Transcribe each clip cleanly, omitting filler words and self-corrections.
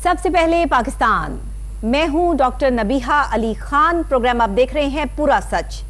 सबसे पहले पाकिस्तान, मैं हूं डॉक्टर नबीहा अली खान। प्रोग्राम आप देख रहे हैं पूरा सच।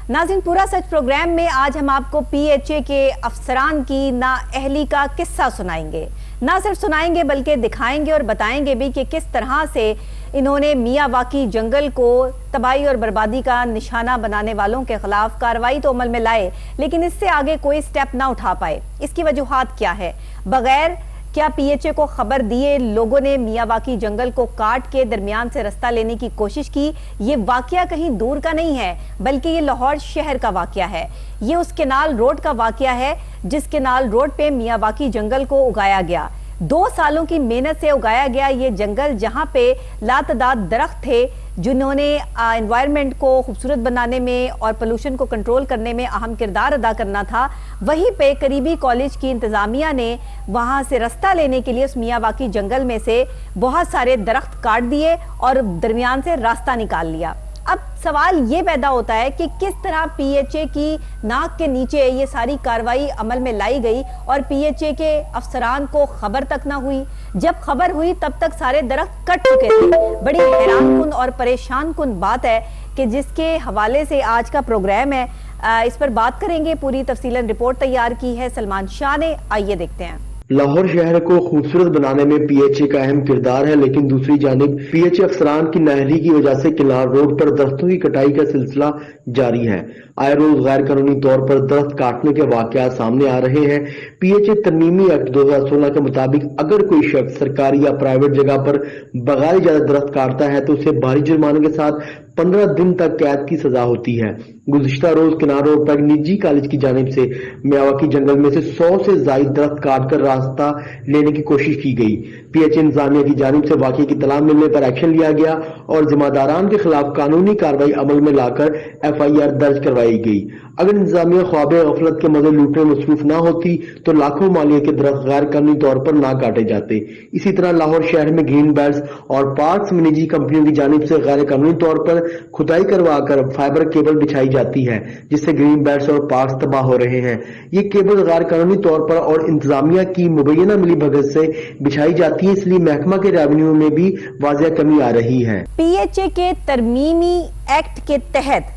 नाज़रीन, पूरा सच प्रोग्राम में आज हम आपको पीएचए के अफसरान की नाअहली का किस्सा सुनाएंगे। ना सिर्फ सुनाएंगे बल्कि दिखाएंगे और बताएंगे भी कि किस तरह से इन्होंने मियावाकी जंगल को तबाही और बर्बादी का निशाना बनाने वालों के खिलाफ कार्रवाई तो अमल में लाए, लेकिन इससे आगे कोई स्टेप ना उठा पाए। इसकी वजूहात क्या है? बगैर क्या पीएचए को खबर दिए लोगों ने मियावाकी जंगल को काट के दरमियान से रास्ता लेने की कोशिश की। ये वाकया कहीं दूर का नहीं है, बल्कि ये लाहौर शहर का वाकया है। ये उस केनाल रोड का वाकया है जिस केनाल रोड पे मियावाकी जंगल को उगाया गया। 2 सालों की मेहनत से उगाया गया ये जंगल, जहां पे लातदाद दरख्त थे जिन्होंने एनवायरनमेंट को खूबसूरत बनाने में और पोल्यूशन को कंट्रोल करने में अहम किरदार अदा करना था। वहीं पे करीबी कॉलेज की इंतजामिया ने वहां से रास्ता लेने के लिए उस मियावाकी जंगल में से बहुत सारे दरख्त काट दिए और दरमियान से रास्ता निकाल लिया। अब सवाल ये पैदा होता है कि किस तरह पीएचए की नाक के नीचे ये सारी कार्रवाई अमल में लाई गई और पीएचए के अफसरान को खबर तक ना हुई। जब खबर हुई तब तक सारे दरख्त कट चुके थे। बड़ी हैरानकुन और परेशान कुन बात है कि जिसके हवाले से आज का प्रोग्राम है। इस पर बात करेंगे। पूरी तफसीलन रिपोर्ट तैयार की है सलमान शाह ने, आइए देखते हैं। लाहौर शहर को खूबसूरत बनाने में पीएचए का अहम किरदार है, लेकिन दूसरी जानिब पीएचए अफसरान की नाअहली की वजह से किनाल रोड पर दरख्तों की कटाई का सिलसिला जारी है। आए रोज गैर कानूनी तौर पर दरख्त काटने के वाकयात सामने आ रहे हैं। पीएचए तरमीमी एक्ट 2016 के मुताबिक अगर कोई शख्स सरकारी या प्राइवेट जगह पर बगैर इजाजत दरख्त काटता है तो उसे भारी जुर्माने के साथ 15 दिन तक कैद की सजा होती है। गुज़िश्ता रोज किनार रोड पर निजी कॉलेज की जानिब से मियावाकी जंगल में से 100 से ज्यादा दरख्त काटकर रास्ता लेने की कोशिश की गई। पीएचए इंतजामिया की जानिब से वाकये की इत्तला मिलने पर एक्शन लिया गया और जिम्मेदारान के खिलाफ कानूनी कार्रवाई अमल में लाकर FIR दर्ज करवाई गई। अगर इंतजामिया ख्वाबे गफलत के मजे लूटने में मसरूफ ना होती तो लाखों मालिया के दरख्त गैर कानूनी तौर पर ना काटे जाते। इसी तरह लाहौर शहर में ग्रीन बेल्ट्स और पार्क्स में निजी कंपनियों की जानिब से गैर कानूनी तौर पर खुदाई करवाकर फाइबर केबल बिछाई जाती है, जिससे ग्रीन बेल्ट्स और पार्क्स तबाह हो रहे हैं। ये केबल गैर कानूनी तौर पर और इंतजामिया की मुबैना मिली भगत से बिछाई जाती है, इसलिए महकमा के रेवेन्यू में भी वाज़ेह कमी आ रही है। पीएचए के तरमीमी एक्ट के तहत,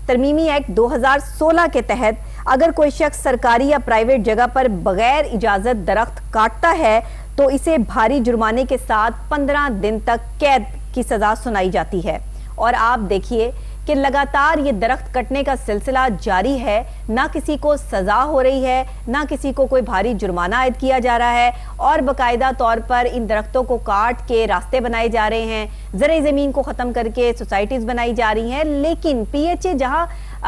तरमीमी एक्ट 2016 के तहत अगर कोई शख्स सरकारी या प्राइवेट जगह पर बगैर इजाजत दरख्त काटता है तो इसे भारी जुर्माने के साथ 15 दिन तक कैद की सजा सुनाई जाती है। और आप देखिए कि लगातार ये दरख्त कटने का सिलसिला जारी है। ना किसी को सजा हो रही है, ना किसी को कोई भारी जुर्माना आयद किया जा रहा है और बाकायदा तौर पर इन दरख्तों को काट के रास्ते बनाए जा रहे हैं, ज़राई ज़मीन को ख़त्म करके सोसाइटीज़ बनाई जा रही हैं। लेकिन पीएचए जहां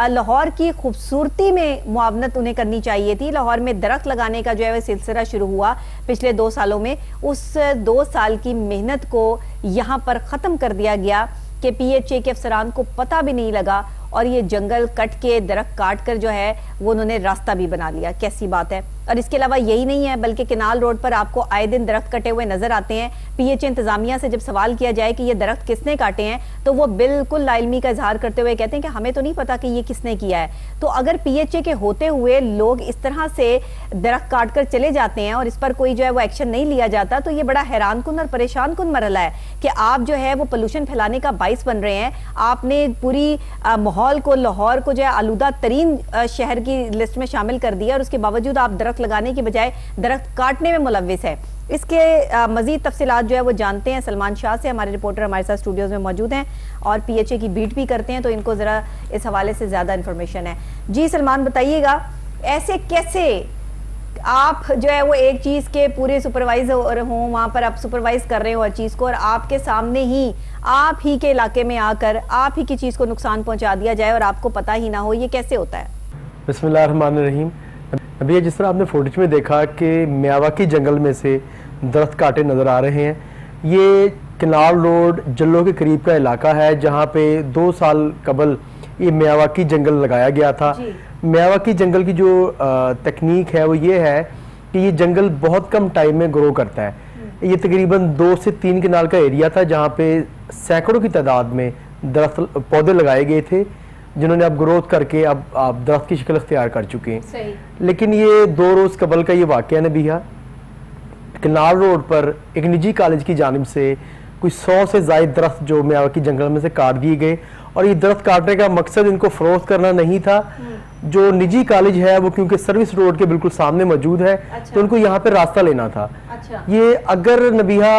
लाहौर की खूबसूरती में मुआवनत उन्हें करनी चाहिए थी, लाहौर में दरख्त लगाने का जो है वह सिलसिला शुरू हुआ पिछले 2 सालों में, उस 2 साल की मेहनत को यहाँ पर ख़त्म कर दिया गया कि पीएचए के अफसरान को पता भी नहीं लगा और ये जंगल कट के दरख्त काट कर जो है वो उन्होंने रास्ता भी बना लिया। कैसी बात है। और इसके अलावा यही नहीं है, बल्कि किनाल रोड पर आपको आए दिन दरख्त कटे हुए नजर आते हैं। पीएचए इंतजामिया से जब सवाल किया जाए कि ये दरख्त किसने काटे हैं तो वो बिल्कुल लाइलमी का इजहार करते हुए कहते हैं कि हमें तो नहीं पता कि ये किसने किया है। तो अगर पीएचए के होते हुए लोग इस तरह से दरख्त काट कर चले जाते हैं और इस पर कोई जो है वो एक्शन नहीं लिया जाता तो ये बड़ा हैरानकुन और परेशान कुन मरहला है कि आप जो है वो पोल्यूशन फैलाने का बाइस बन रहे हैं। आपने पूरी माहौल को, लाहौर को जो है आलूदा तरीन शहर की लिस्ट में शामिल कर दिया और उसके बावजूद आप दरख्त लगाने की बजाय दरख्त काटने में मुलव्विस है। इसके मजीद तफसीलात जो है वो जानते हैं सलमान शाह से। हमारे रिपोर्टर हमारे साथ स्टूडियोज में मौजूद हैं और पीएचए की बीट भी करते हैं, तो इनको जरा इस हवाले से ज्यादा इन्फॉर्मेशन है। जी सलमान, बताइएगा ऐसे कैसे आप जो है वो एक चीज के पूरे सुपरवाइजर हों, वहां पर आप सुपरवाइज कर रहे हो हर चीज को और आपके सामने ही आप ही के इलाके में आकर आप ही की चीज को नुकसान पहुंचा दिया जाए और आपको पता ही ना हो, ये कैसे होता है? बिस्मिल्लाहिर्रहमानिर्रहीम। अभी जिस तरह आपने फुटेज में देखा कि मियावाकी जंगल में से दरख्त काटे नज़र आ रहे हैं। ये किनाल रोड जल्लो के करीब का इलाका है जहाँ पे 2 साल कबल ये मियावाकी जंगल लगाया गया था। मियावाकी जंगल की जो तकनीक है वो ये है कि ये जंगल बहुत कम टाइम में ग्रो करता है। ये तकरीबन 2 से 3 कनाल का एरिया था जहाँ पे सैकड़ों की तादाद में दरख्त पौधे लगाए गए थे जिन्होंने अब ग्रोथ करके अब आप दरख्त की शक्ल अख्तियार कर चुके हैं। लेकिन ये 2 रोज कबल का ये वाकया नबीहा किनाल रोड पर एक निजी कॉलेज की जानिब से कोई 100 से ज़ायद दरख्त जो मियावाकी जंगल में से काट दिए गए, और ये दरख्त काटने का मकसद इनको फरोख्त करना नहीं था। जो निजी कॉलेज है वो क्योंकि सर्विस रोड के बिल्कुल सामने मौजूद है, तो उनको यहाँ पे रास्ता लेना था। ये अगर नबिहा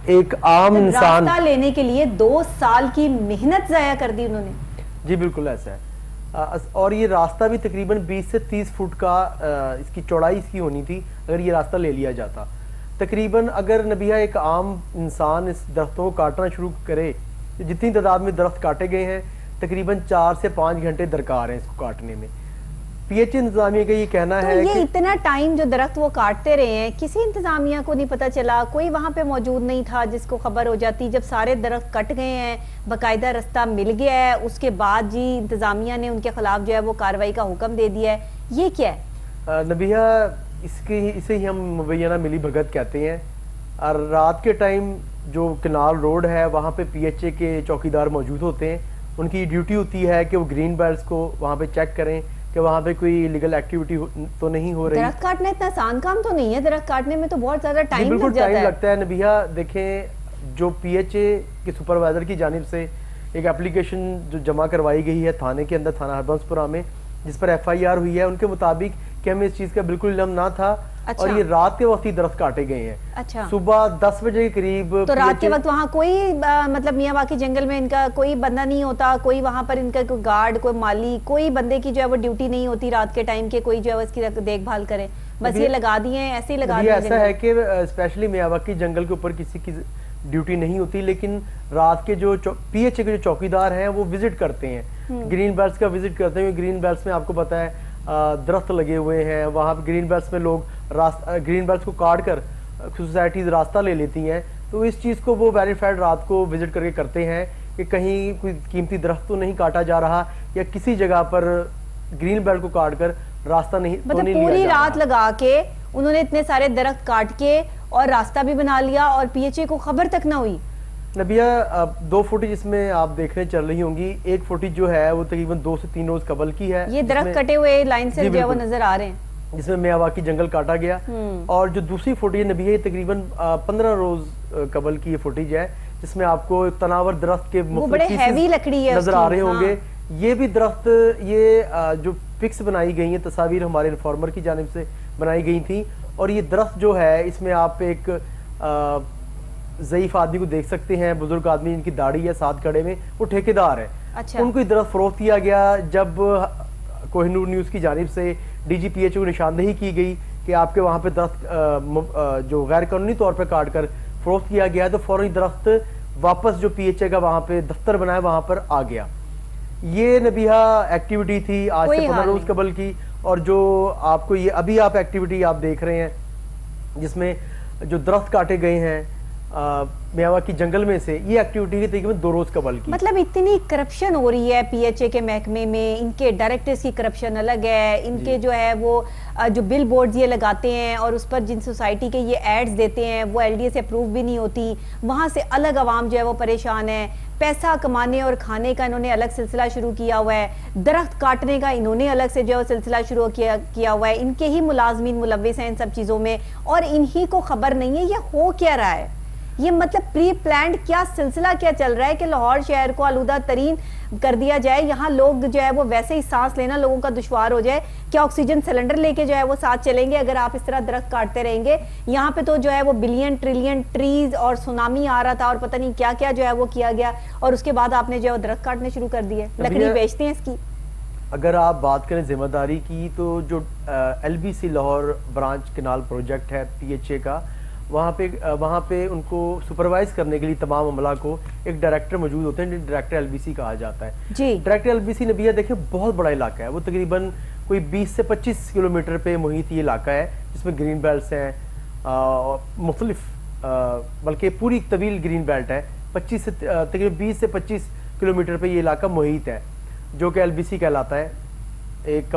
एक आम इंसान रास्ता लेने के लिए 2 साल की मेहनत जाया कर दी उन्होंने। जी बिल्कुल ऐसा है। और ये रास्ता भी तकरीबन 20 से 30 फुट का इसकी चौड़ाई इसकी होनी थी अगर ये रास्ता ले लिया जाता। तकरीबन अगर नबिया एक आम इंसान इस दरख्तों को काटना शुरू करे, तो जितनी तादाद में दरख्त काटे गए हैं तकरीबन 4 से 5 घंटे दरकार हैं इसको काटने में। पीएचई इंतजामिया का ये कहना तो है ये कि इतना टाइम जो दरख्त वो काटते रहे हैं, किसी इंतजामिया को नहीं पता चला, कोई वहां पे मौजूद नहीं था जिसको खबर हो जाती। जब सारे दरख्त कट गए हैं, बाकायदा रास्ता मिल गया है, उसके बाद जी इंतजामिया ने उनके खिलाफ जो है वो कार्रवाई का हुक्म दे दिया है, ये क्या है? नबिया इसे ही हम मुबैना मिली भगत कहते हैं। और रात के टाइम जो किनाल रोड है वहाँ पे पीएचए के चौकीदार मौजूद होते हैं। उनकी ड्यूटी होती है कि वो ग्रीन बेल्ट्स को वहाँ पे चेक करें कि वहाँ पे कोई इलीगल एक्टिविटी तो नहीं हो रही। दरख्त काटना इतना आसान काम तो नहीं है, दरख्त काटने में तो बहुत ज्यादा टाइम बिल्कुल लग जाता टाइम है। लगता है नबिया। देखें, जो पीएचए के सुपरवाइजर की जानिब से एक एप्लीकेशन जो जमा करवाई गई है थाने के अंदर, थाना हरबंसपुरा में, जिस पर एफआईआर हुई है, उनके मुताबिक कि हमें इस चीज का बिल्कुल इल्म ना था। अच्छा। और ये रात के वक्त ही दरख्त काटे गए हैं। अच्छा। सुबह 10 बजे के करीब तो रात के PHA वक्त वहाँ कोई मतलब मियावाकी जंगल में इनका कोई बंदा नहीं होता, कोई वहाँ पर इनका कोई गार्ड, कोई माली, कोई बंदे की जो है वो ड्यूटी नहीं होती रात के टाइम के, कोई जो है इसकी देखभाल करे, बस ये लगा दिए हैं, ऐसे ही लगा दिए। ऐसा है कि स्पेशली मियावाकी जंगल के ऊपर किसी की ड्यूटी नहीं होती, लेकिन रात के जो पीएचए के जो चौकीदार हैं वो विजिट करते हैं, ग्रीन बेल्ट्स का विजिट करते हैं। ग्रीन बेल्ट्स में आपको पता है दरख्त लगे हुए हैं, वहाँ पे ग्रीन बेल्ट्स में लोग ग्रीन बेल्ट्स को काट कर सोसाइटीज रास्ता ले लेती हैं। तो इस चीज़ को वो वेरीफाइड रात को विजिट करके करते हैं कि कहीं कोई कीमती दरख्त तो नहीं काटा जा रहा, या किसी जगह पर ग्रीन बेल्ट को काट कर रास्ता नहीं तो मतलब नहीं लिया पूरी जा रात रहा। लगा के उन्होंने इतने सारे दरख्त काट के और रास्ता भी बना लिया और पीएचए को खबर तक ना हुई। नबिया 2 फुटेज इसमें आप देखने चल रही होंगी। एक फुटेज जो है वो तकरीबन 2 से 3 रोज कबल की है, ये दरख्त कटे हुए लाइन से जी, जो है वो बिल्कुल। नजर आ रहे हैं, जिसमें मियावाकी जंगल काटा गया। और जो दूसरी फुटेज नबी है तकरीबन 15 रोज कबल की ये फुटेज है, जिसमें आपको तनावर दरख्त के वो बड़े हैवी लकड़ी है नजर आ रहे उसकी, होंगे। ये भी दरख्त ये जो पिक्स बनाई गई है, तस्वीर हमारे इन्फॉर्मर की जानिब से बनाई गई थी। और ये दरख्त जो है इसमें आप एक ज़ईफ आदमी को देख सकते हैं, बुजुर्ग आदमी, इनकी दाढ़ी है, साथ खड़े में, वो ठेकेदार है। अच्छा। उनको दरख्त फरोख्त किया गया। जब कोहिनूर न्यूज़ की जानिब से DGPH को निशानदेही की गई कि आपके वहाँ पे दरख्त जो गैर कानूनी तौर पे काट कर फरोख्त किया गया है, तो फौरन दरख्त वापस जो PHA का वहाँ पे दफ्तर बनाया वहाँ पर आ गया। ये नबिहा एक्टिविटी थी आज से 15 रोज कबल की। और जो आपको ये अभी आप एक्टिविटी आप देख रहे हैं जिसमें जो दरख्त काटे गए हैं मियावाकी जंगल में से, ये एक्टिविटी की तकरीबन 2 रोज कबल की। मतलब इतनी करप्शन हो रही है पीएचए के महकमे में, इनके डायरेक्टर्स की करप्शन अलग है, इनके जो है वो जो बिल बोर्ड ये लगाते हैं और उस पर जिन सोसाइटी के ये एड्स देते हैं वो LDA से अप्रूव भी नहीं होती, वहाँ से अलग आवाम जो है वो परेशान है। पैसा कमाने और खाने का इन्होंने अलग सिलसिला शुरू किया हुआ है, दरख्त काटने का इन्होंने अलग से जो है सिलसिला शुरू किया हुआ है। इनके ही मुलाजमीन मुलव्विस हैं इन सब चीज़ों में और इन्हीं को खबर नहीं है ये हो क्या रहा है। ये मतलब प्री प्लान्ड क्या सिलसिला क्या चल रहा है कि लाहौर शहर को आलूदा तरीन कर दिया जाए, यहाँ लोग जो है वो वैसे ही सांस लेना लोगों का दुश्वार हो जाए। क्या ऑक्सीजन सिलेंडर लेके जो है वो साथ चलेंगे अगर आप इस तरह दरख्त काटते रहेंगे? यहाँ पे तो जो है वो बिलियन ट्रिलियन ट्रीज और सुनामी आ रहा था और पता नहीं क्या क्या जो है वो किया गया, और उसके बाद आपने जो है वो दरख्त काटने शुरू कर दिए, लकड़ी बेचते हैं इसकी। अगर आप बात करें जिम्मेदारी की, तो जो LBC Lahore branch canal project है PHA का, वहाँ पे उनको सुपरवाइज करने के लिए तमाम अमला को एक डायरेक्टर मौजूद होते हैं, डायरेक्टर LBC कहा जाता है जी। डायरेक्टर LBC नबिया देखें बहुत बड़ा इलाका है, वो तकरीबन कोई 20 से 25 किलोमीटर पे मुहित ये इलाका है, जिसमें ग्रीन बेल्ट्स हैं मुख्तलिफ, बल्कि पूरी तवील ग्रीन बेल्ट है। 25 से तकरीबन 20 से 25 किलोमीटर पे ये इलाका मुहित है, जो कि LBC कहलाता है एक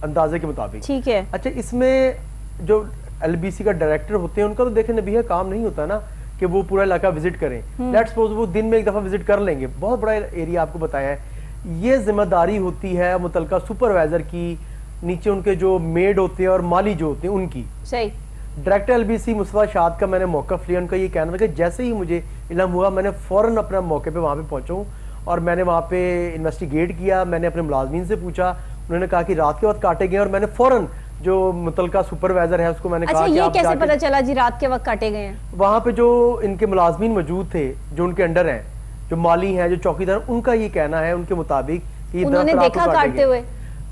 अंदाजे के मुताबिक। ठीक है। अच्छा, इसमें जो LBC का डायरेक्टर होते हैं उनका तो देखें नबिया काम नहीं होता ना कि वो पूरा इलाका विजिट करें। लेट्स सपोज वो दिन में एक दफा विजिट कर लेंगे, बहुत बड़ा एरिया आपको बताया है। ये जिम्मेदारी होती है मुतलका सुपरवाइजर की, नीचे उनके जो मेड होते हैं और माली जो होते हैं उनकी। सही। डायरेक्टर LBC मुस्तफा शाद का मैंने मौक़िफ़ लिया। उनका ये कहना था कि जैसे ही मुझे इल्म हुआ मैंने फ़ौरन अपना मौके पे वहाँ पे पहुँचा हूँ और मैंने वहाँ पे इन्वेस्टिगेट किया। मैंने अपने मुलाजमीन से पूछा, उन्होंने कहा कि रात के वक्त काटे गए और मैंने फ़ौरन जो मुतलका सुपरवाइजर है उसको मैंने कहा कि ये कैसे पता चला जी रात के वक्त काटे गए हैं? वहाँ पे जो इनके मुलाजमीन मौजूद थे जो उनके अंडर हैं, जो माली हैं, जो चौकीदार, उनका ये कहना है उनके मुताबिक कि उन्होंने देखा काटते हुए,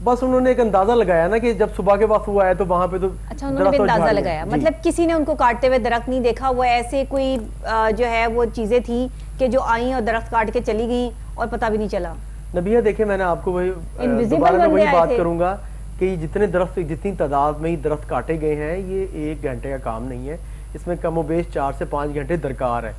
बस उन्होंने एक अंदाजा लगाया ना कि जब सुबह के वक्त हुआ है तो वहां पे तो अच्छा उन्होंने अंदाजा लगाया, मतलब किसी ने उनको काटते हुए दरख्त नहीं देखा, वो ऐसे कोई जो है वो चीजें थी कि जो आई और दरख्त काट के चली गई और पता भी नहीं चला। नबिया देखे मैंने आपको वही दोबारा मैं वही बात करूंगा कि जितने दरख्त जितनी तादाद में ही दरख्त काटे गए हैं ये 1 घंटे का काम नहीं है, इसमें कम बेश 4 से 5 घंटे दरकार है।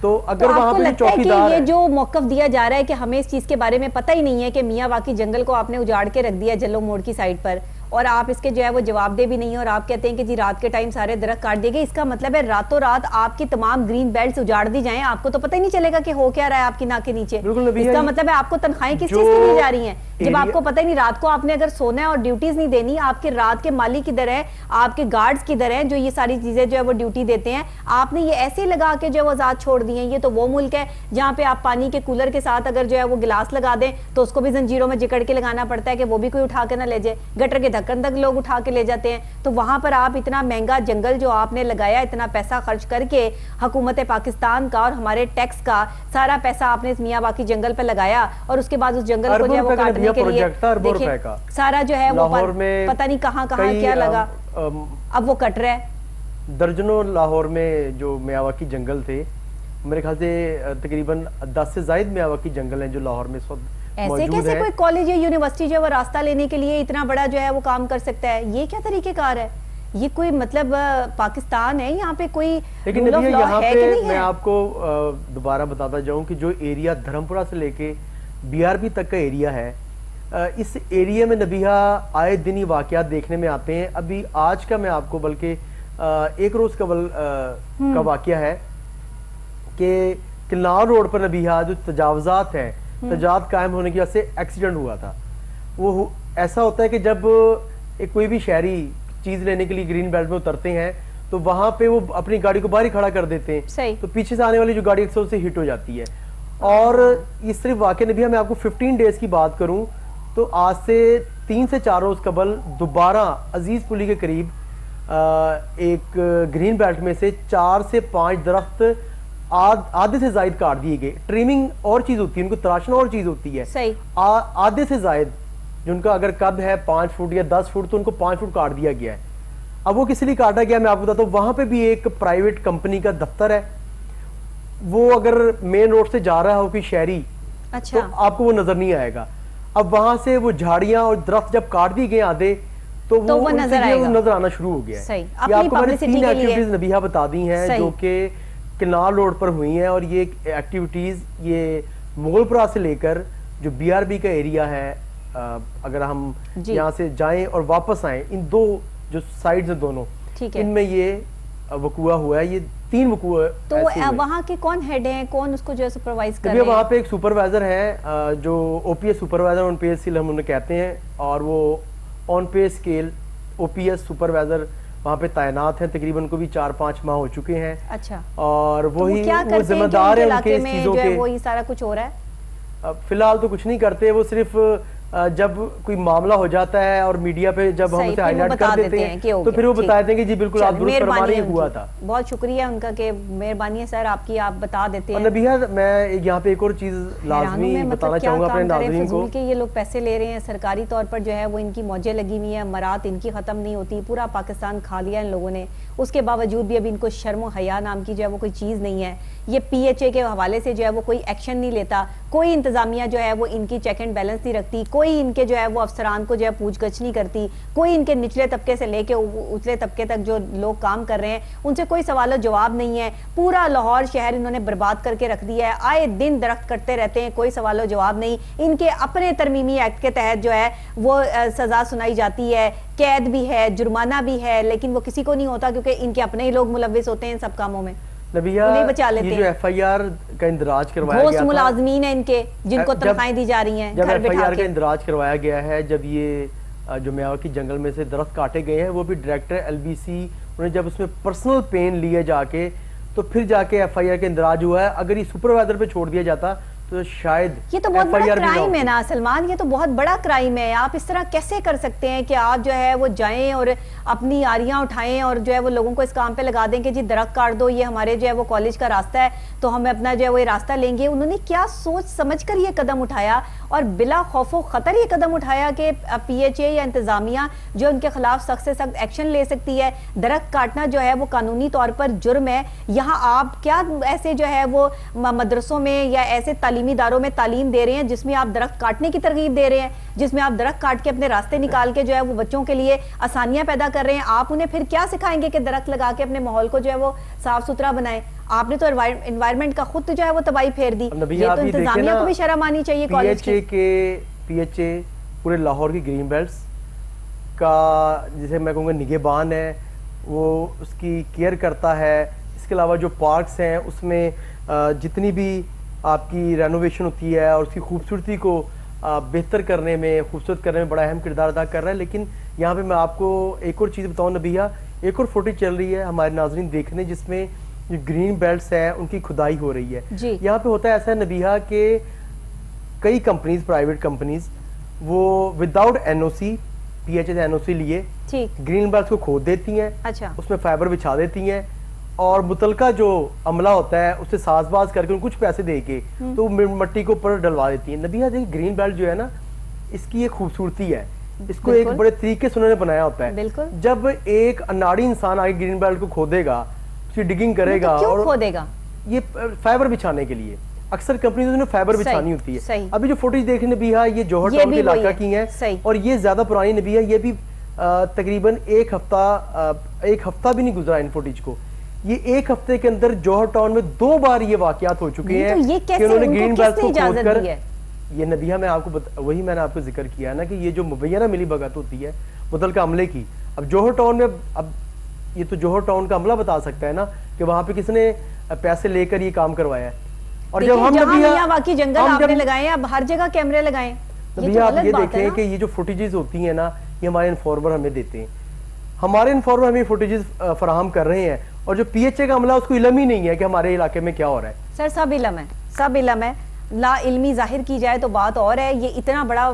तो अगर वहां पे चौकीदार ये जो मौक़िफ़ दिया जा रहा है कि हमें इस चीज के बारे में पता ही नहीं है कि मियावाकी जंगल को आपने उजाड़ के रख दिया जल्लो मोड़ की साइड पर और आप इसके जो है वो जवाब दे भी नहीं है और आप कहते हैं कि जी रात के टाइम सारे दरख्त काट दिए गए, इसका मतलब है रातों रात आपकी तमाम ग्रीन बेल्ट्स उजाड़ दी जाएं, आपको तो पता ही नहीं चलेगा कि हो क्या रहा है आपकी नाक के नीचे। इसका मतलब है आपको तनख्वाहें किस चीज की दी जा रही हैं जब आपको पता ही नहीं। रात को आपने अगर सोना है और ड्यूटीज नहीं देनी, आपके रात के माली किधर है, आपके गार्ड्स किधर हैं जो ये सारी चीजें जो है वो ड्यूटी देते हैं, आपने ये ऐसे लगा के जो है वो आजाद छोड़ दिए हैं। ये तो वो मुल्क है जहाँ पे आप पानी के कूलर के साथ अगर जो है वो गिलास लगा दें तो उसको भी जंजीरों में जकड़ के लगाना पड़ता है कि वो भी कोई उठा के ना ले जाए, गटर के ढक्कन तक लोग उठा के ले जाते हैं। तो वहां पर आप इतना महंगा जंगल जो आपने लगाया, इतना पैसा खर्च करके हुकूमत पाकिस्तान का और हमारे टैक्स का सारा पैसा आपने इस मियावाकी जंगल पे लगाया और उसके बाद उस जंगल को जो है वो काटने के लिए देखिए सारा जो है वो पता नहीं कहाँ क्या लगा, अब वो कट रहा है। दर्जनों लाहौर में जो मियावाकी जंगल थे, मेरे ख्याल से तकरीबन 10 से ज्यादा मियावाकी जंगल हैं जो लाहौर में इस वक्त ऐसे कैसे कोई कॉलेज या यूनिवर्सिटी जो है वो रास्ता लेने के लिए इतना बड़ा जो है वो काम कर सकता है? ये क्या तरीकेकार है? ये कोई मतलब पाकिस्तान है यहाँ पे कोई लेकिन रूल ऑफ लॉ है कि नहीं मैं है? आपको दोबारा बताता जाऊं कि जो एरिया धर्मपुरा से लेके BRB तक का एरिया है, इस एरिया में नबिया आए दिन ही वाकयात देखने में आते हैं। अभी आज का मैं आपको बल्कि 1 रोज कबल का वाकया है कि किन्नार रोड पर नबिया जो तजावजात हैं, तजावजात कायम होने की वजह से एक्सीडेंट हुआ था। वो ऐसा होता है कि जब कोई भी शहरी चीज लेने के लिए ग्रीन बेल्ट में उतरते हैं तो वहां पे वो अपनी गाड़ी को बाहर ही खड़ा कर देते हैं, तो पीछे से आने वाली जो गाड़ी अक्सर उससे हिट हो जाती है। और इस सिर्फ वाकई नबिया मैं आपको 15 डेज की बात करूं तो आज से 3 से 4 रोज कबल दोबारा अजीज पुली के करीब एक ग्रीन बेल्ट में से 4 से 5 दरख्त आधे से जायद काट दिए गए। ट्रिमिंग और चीज होती है, उनको तराशना और चीज होती है। सही। आधे से जायद जिनका अगर कद है 5 फुट या 10 फुट तो उनको 5 फुट काट दिया गया है। अब वो किस लिए काटा गया मैं आपको बताता हूँ। वहां पे भी एक प्राइवेट कंपनी का दफ्तर है, वो अगर मेन रोड से जा रहा हो कोई शहरी अच्छा। तो आपको वो नजर नहीं आएगा। अब वहां से वो झाड़ियां और दरख्त जब काट दिए गए आधे तो वो नजर आना शुरू हो गया है। सही। ये आपको मैंने 3 एक्टिविटीज नबिया बता दी हैं जो कि किनार रोड पर हुई हैं और ये एक्टिविटीज ये मुगलपुरा से लेकर जो BRB का एरिया है, अगर हम यहाँ से जाएं और वापस आएं, इन 2 जो साइड्स हैं दोनों, इनमें ये वकुआ हुआ है। ये 3 वकुआ। तो वहाँ के कौन हेड हैं, कौन उसको जो है सुपरवाइज कर रहे हैं? वहाँ पे एक सुपरवाइजर है जो OPS सुपरवाइजर ऑन पे स्केल हम उन्हें कहते हैं, और वो ऑन पे स्केल OPS सुपरवाइजर वहाँ पे तैनात हैं। तकरीबन को भी 4-5 माह हो चुके हैं। अच्छा। और वही वो जिम्मेदार है उनके इस चीजों के। वो ये सारा कुछ हो रहा है? फिलहाल तो कुछ नहीं करते, वो सिर्फ जब कोई मामला हो जाता है और मीडिया पे जब हम उसे हाईलाइट कर देते हैं तो फिर वो बता देते हैं कि जी बिल्कुल आप दुरुस्त फरमा रही हैं, हुआ था। बहुत शुक्रिया उनका कि मेहरबानी है सर आपकी, आप बता देते हैं। नबिया मैं यहाँ पे एक और चीज लाजमी बताना चाहूंगा अपने नाज़रीन को कि ये लोग पैसे ले रहे हैं सरकारी तौर पर, जो है वो इनकी मौजें लगी हुई है, मरात इनकी खत्म नहीं होती, पूरा पाकिस्तान खा लिया इन लोगों ने, उसके बावजूद भी अभी इनको शर्म और हया नाम की जो है वो कोई चीज नहीं है। ये PHA के हवाले से जो है वो कोई एक्शन नहीं लेता, कोई इंतजामिया जो है वो इनकी चेक एंड बैलेंस नहीं रखती, कोई इनके जो है वो अफसरान को जो है पूछगछ नहीं करती, कोई इनके निचले तबके से लेके उचले तबके तक जो लोग काम कर रहे हैं उनसे कोई सवाल जवाब नहीं है। पूरा लाहौर शहर इन्होंने बर्बाद करके रख दिया है, आए दिन दरख्त कटते रहते हैं, कोई सवाल जवाब नहीं। इनके अपने तरमीमी एक्ट के तहत जो है वो सजा सुनाई जाती है, कैद भी है, जुर्माना भी है, लेकिन वो किसी को नहीं होता क्योंकि इनके अपने ही लोग मुलव्विस होते हैं इन सब कामों में। नबिया बचा लेते ये जो FIR का इंदराज करवाया गया था, मुलाजमीन है इनके जिनको तनख्वाहें दी जा रही हैं, जब FIR का इंदराज करवाया गया है, जब ये जो मियावाकी जंगल में से दरख्त काटे गए हैं, वो भी डायरेक्टर LBC उन्हें जब उसमें पर्सनल पेन लिए जाके तो फिर जाके FIR के इंदराज हुआ है। अगर ये सुपरवाइजर पे छोड़ दिया जाता तो शायद ये तो बहुत बड़ा FIR भी ना क्राइम है होती। ना सलमान, ये तो बहुत बड़ा क्राइम है। आप इस तरह कैसे कर सकते हैं कि आप जो है वो जाएं और अपनी आरियां उठाएं और जो है वो लोगों को इस काम पे लगा दें कि जी दरख्त काट दो, ये हमारे जो है वो कॉलेज का रास्ता है तो हम अपना जो है वो ये रास्ता लेंगे। उन्होंने क्या सोच समझ कर ये कदम उठाया और बिला खौफो खतर ये कदम उठाया कि PHA या इंतजामिया जो उनके खिलाफ सख्त से सख्त एक्शन ले सकती है। दरख्त काटना जो है वो कानूनी तौर पर जुर्म है। यहाँ आप क्या ऐसे जो है वो मदरसों में या ऐसे तालीमी इदारों में तालीम दे रहे हैं जिसमें आप दरख्त काटने की तरगीब दे रहे हैं, जिसमें आप दरख्त काट के अपने रास्ते निकाल के जो है वो बच्चों के लिए आसानियां पैदा कर रहे हैं। आप उन्हें फिर क्या सिखाएंगे कि दरख्त लगा के अपने माहौल को जो है वो साफ सुथरा बनाएं? आपने तो एनवायरनमेंट का खुद जो है वो तबाही फेर दी। ये तो इंतजामिया को भी शर्म आनी चाहिए कॉलेज की। PHA पूरे लाहौर की ग्रीन बेल्ट्स का जिसे मैं कहूँगा निगहबान है, वो उसकी केयर करता है। इसके अलावा जो पार्क्स हैं उसमें जितनी भी आपकी रेनोवेशन होती है और उसकी खूबसूरती को बेहतर करने में, खूबसूरत करने में बड़ा अहम किरदार अदा कर रहा है। लेकिन यहाँ पे मैं आपको एक और चीज़ बताऊँ नबिया, एक और फुटेज चल रही है हमारे नाजरीन देखने जिसमें जो ग्रीन बेल्ट्स हैं उनकी खुदाई हो रही है। यहाँ पे होता है ऐसा नबिया कि कई कंपनीज, प्राइवेट कंपनीज, वो विदाउट NOC, PHA से NOC लिए ग्रीन बेल्ट्स को खोद देती हैं। अच्छा। उसमें फाइबर बिछा देती हैं और मुतलका जो अमला होता है उससे साजबाज करके कुछ पैसे दे के तो मट्टी को ऊपर डलवा देती है। नबिया देखिए ग्रीन बेल्ट जो है ना, इसकी एक खूबसूरती है, इसको एक बड़े तरीके से उन्होंने बनाया होता है। जब एक अनाड़ी इंसान आगे ग्रीन बेल्ट को खोदेगा, उसकी डिगिंग करेगा, तो और खोदेगा ये फाइबर बिछाने के लिए अक्सर कंपनी ने फाइबर बिछानी होती है। अभी जो फुटेज देखने भी है ये जौहर टाउन के इलाका की है और ये ज्यादा पुरानी नबी है। ये भी तकरीबन एक हफ्ता भी नहीं गुजरा इन फुटेज को। ये एक हफ्ते के अंदर जौहर टाउन में 2 बार ये वाकयात हो चुके हैं तो ये कि उन्होंने ग्रीन बेल्ट को इजाजत दी है? ये नबिया मैं आपको वही मैंने आपको जिक्र किया ना कि ये जो मुबैना मिली भगत होती है मुतलका अमले की, अब जौहर टाउन में, अब ये तो जौहर टाउन का अमला बता सकता है ना कि वहां पे किसने पैसे लेकर ये काम करवाया है। और जब हम मियावाकी जंगल आपने लगाए हैं, अब हर जगह कैमरे लगाएं। भैया आप ये देखें कि ये जो फुटेजेस होती हैं ना, ये हमारे इन्फॉर्मर हमें देते हैं, हमारे इन्फॉर्मर हमें फुटेजेस फराहम कर रहे हैं और जो PHA का अमला उसको इल्म ही नहीं है कि हमारे इलाके में क्या हो रहा है। सर सब इल्म है, सब इल्म है। ला इल्मी जाहिर की जाए तो बात और है। ये इतना बड़ा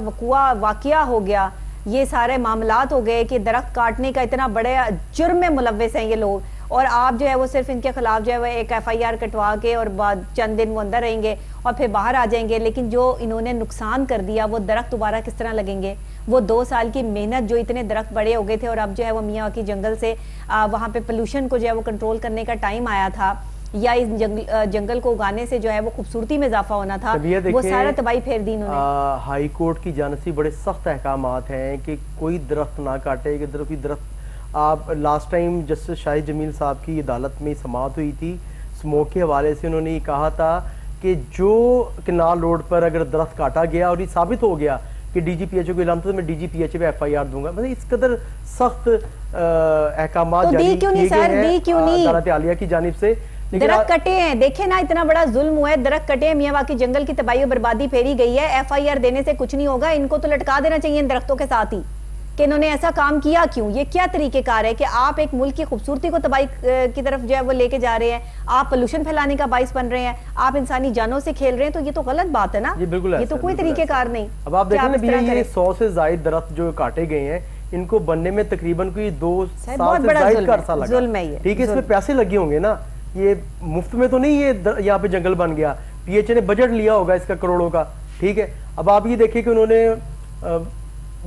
वाकया हो गया, ये सारे मामलात हो गए कि दरख्त काटने का इतना बड़े जुर्म में मुलव्वस हैं ये लोग, और आप जो है वो सिर्फ इनके खिलाफ जो है वो एक FIR कटवा के और बाद चंद दिन वो अंदर रहेंगे और फिर बाहर आ जाएंगे। लेकिन जो इन्होंने नुकसान कर दिया वो दरख्त दोबारा किस तरह लगेंगे? वो 2 साल की मेहनत, जो इतने दरख्त बड़े हो गए थे और अब जो है वो मियावाकी जंगल से वहाँ पे पोल्यूशन को जो है वो कंट्रोल करने का टाइम आया था, या इस जंगल को उगाने से जो है वो खूबसूरती में इजाफा होना था, वो सारा तबाही फेर दी इन्होंने। हाई कोर्ट की जानिब से बड़े सख्त अहकामात हैं कि कोई दरख्त ना काटे, कि दरख्त आप last time justice Shahid Jamil साहब की अदालत में समाअत हुई थी, स्मोक के हवाले से उन्होंने ये कहा था कि जो किनाल रोड पर अगर दरख्त काटा गया और ये साबित हो गया कि DGPHA को इल्म था तो मैं DGPHA पे FIR दूंगा। मतलब इस कदर सख्त अहकामात जारी किए गए हैं अदालत आलिया की जानिब से। दरख्त कटे हैं, देखे ना इतना बड़ा जुल्म हुआ है, दरख्त कटे हैं, मियावाकी जंगल की तबाही और बर्बादी फेरी गई है। FIR देने से कुछ नहीं होगा, इनको तो लटका देना चाहिए इन दरख्तों के साथ ही कि इन्होंने ऐसा काम किया क्यों। ये क्या तरीकेकार है कि आप एक मुल्क की खूबसूरती को तबाही की तरफ जो है वो लेके जा रहे हैं, आप पोल्यूशन फैलाने का बाइस बन रहे हैं, आप इंसानी जानों से खेल रहे हैं, तो ये तो गलत बात है ना। ये तो कोई तरीकेकार नहीं। अब आप देखें ना भैया, ये 100 से ज्यादा दरख्त जो काटे गए हैं, इनको बनने में तकरीबन कोई 2 साल से ज्यादा का अरसा लगा। ठीक है, इसमें पैसे लगे होंगे ना, ये मुफ्त में तो नहीं ये यहाँ पे जंगल बन गया। PHA ने बजट लिया होगा इसका करोड़ों का। ठीक है, अब आप ये देखिए कि उन्होंने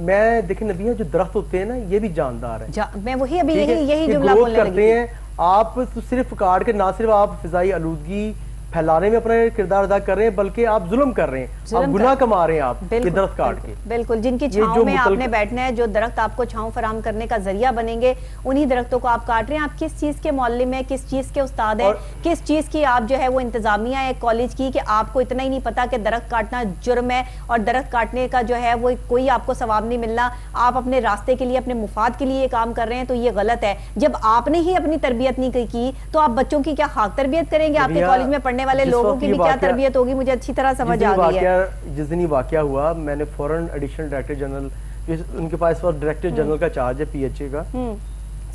मैं देखिए नबिया जो दरख्त होते हैं ना, ये भी जानदार है। मैं वही अभी यही जुमला बोलने लगी करते हैं। आप तो सिर्फ काट के ना सिर्फ आप फिजाई आलूदगी फैलाने में अपना किरदार अदा कर रहे हैं, बल्कि आप जुल्म कर रहे हैं, आप गुनाह कमा रहे हैं आप दरख्त काट के। बिल्कुल, जिनकी छांव में आपने बैठना है, जो दरख्त आपको छांव फराम करने का जरिया बनेंगे, उन्हीं दरख्तों को आप काट रहे हैं। आप किस चीज के मौलम है, किस चीज के उस्ताद है, किस चीज की आप जो है वो इंतजामिया है कॉलेज की, कि आपको इतना ही नहीं पता कि दरख्त काटना जुर्म है और दरख्त काटने का जो है वो कोई आपको सवाब नहीं मिलना। आप अपने रास्ते के लिए, अपने मुफाद के लिए काम कर रहे हैं, तो ये गलत है। जब आपने ही अपनी तरबियत नहीं की तो आप बच्चों की क्या खाक तरबियत करेंगे? आपके कॉलेज में पढ़ने वाले लोगों की भी क्या तरबियत होगी? मुझे अच्छी तरह समझ आ गई है। जिस दिन वाकया हुआ, मैंने फौरन एडिशनल डायरेक्टर जनरल ان کے پاس ڈائریکٹر جنرل کا چارج ہے پی ایچ اے کا،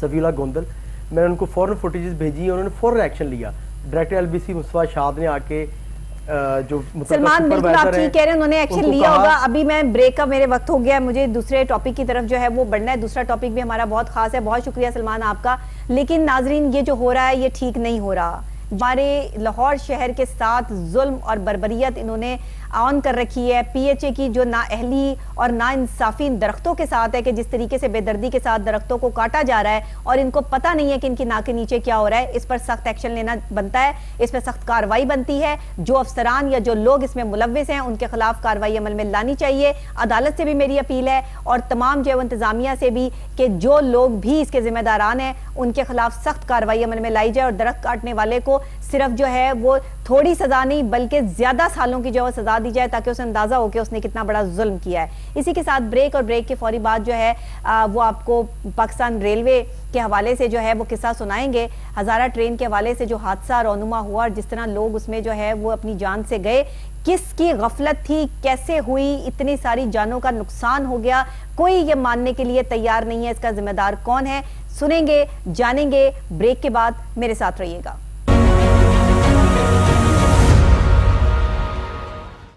سفیولہ گوندل، میں نے ان کو فوراً فوٹیجز بھیجی، انہوں نے فوراً ایکشن لیا. ڈائریکٹر ایل بی سی مصطفیٰ شاد نے آ کے جو سلمان بالکل آپ ٹھیک کہہ رہے ہیں، انہوں نے ایکشن لیا ہوگا. ابھی میں بریک کا میرے وقت ہو گیا ہے، مجھے دوسرے ٹاپک کی طرف جو ہے وہ بڑھنا ہے. دوسرا ٹاپک بھی ہمارا بہت خاص ہے. بہت شکریہ سلمان آپ کا. لیکن ناظرین یہ جو ہو رہا ہے یہ ٹھیک نہیں ہو رہا. ہمارے لاہور شہر کے ساتھ ظلم اور بربریت انہوں نے آن کر رکھی ہے. پی ایچ اے کی جو نااہلی اور نا انصافی ان درختوں کے ساتھ ہے کہ جس طریقے سے بے دردی کے ساتھ درختوں کو کاٹا جا رہا ہے اور ان کو پتہ نہیں ہے کہ ان کی ناک کے نیچے کیا ہو رہا ہے. اس پر سخت ایکشن لینا بنتا ہے، اس پر سخت کارروائی بنتی ہے. جو افسران یا جو لوگ اس میں ملوث ہیں ان کے خلاف کارروائی عمل میں لانی چاہیے. عدالت سے بھی میری اپیل ہے اور تمام جو انتظامیہ سے بھی کہ جو لوگ بھی اس کے ذمہ داران ہیں ان کے خلاف سخت کارروائی عمل میں لائی جائے اور درخت کاٹنے والے کو صرف جو ہے وہ تھوڑی سزا نہیں بلکہ زیادہ سالوں کی جو ہے سزا دی جائے تاکہ اسے اندازہ ہو کہ اس نے کتنا بڑا ظلم کیا ہے. اسی کے ساتھ بریک، اور بریک کے فوری بعد جو ہے وہ آپ کو پاکستان ریلوے کے حوالے سے جو ہے وہ قصہ سنائیں گے. ہزارہ ٹرین کے حوالے سے جو حادثہ رونما ہوا اور جس طرح لوگ اس میں جو ہے وہ اپنی جان سے گئے، کس کی غفلت تھی، کیسے ہوئی، اتنی ساری جانوں کا نقصان ہو گیا، کوئی یہ ماننے کے لیے تیار نہیں ہے اس کا ذمہ دار کون ہے. سنیں گے، جانیں گے. بریک کے بعد میرے ساتھ رہیے گا.